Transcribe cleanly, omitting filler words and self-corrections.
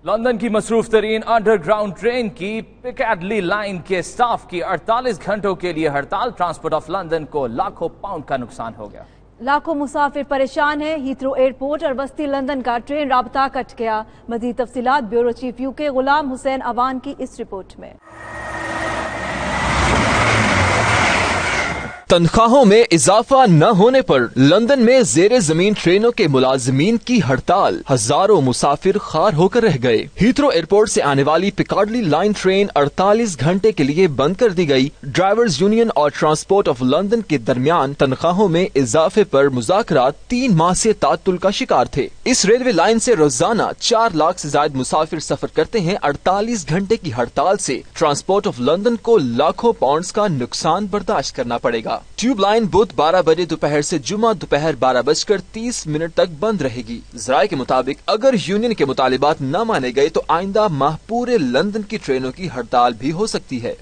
London کی مصروف ترین under ground train کی پکیڈلی لائن کے سٹاف کی 48 گھنٹوں کے لیے ہڑتال۔ ٹرانسپورٹ آف لندن کو لاکھوں پاؤنڈ کا نقصان ہو گیا۔ لاکھوں مسافر پریشان ہیں۔ ہیتھرو ایئرپورٹ اور وسطی لندن کا ٹرین رابطہ کٹ گیا۔ مزید تفصیلات بیورو چیف UK غلام حسین اوان کی اس رپورٹ میں۔ تنخواہوں میں اضافہ نہ ہونے پر لندن میں زیر زمین ٹرینوں کے ملازمین کی ہڑتال، ہزاروں مسافر خوار ہو کر رہ گئے۔ ہیتھرو ایئرپورٹ سے آنے والی پکاڈلی لائن ٹرین 48 گھنٹے کے لیے بند کر دی گئی۔ ڈرائیورز یونین اور ٹرانسپورٹ آف لندن کے درمیان تنخواہوں میں اضافے پر مذاکرات 3 ماہ سے تعطل کا شکار تھے۔ اس ریلوے لائن سے روزانہ 4 لاکھ سے زائد مسافر سفر کرتے ہیں۔ 48 گھنٹے کی ہڑتال سے ٹرانسپورٹ آف لندن کو لاکھوں پاؤنڈز کا نقصان برداشت کرنا پڑے گا۔ ٹیوب لائن بدھ 12 بجے دوپہر سے جمعہ دوپہر 12:30 تک بند رہے گی۔ ذرائع کے مطابق اگر یونین کے مطالبات نہ مانے گئے تو آئندہ ماہ پورے لندن کی ٹرینوں کی ہڑتال بھی ہو سکتی ہے۔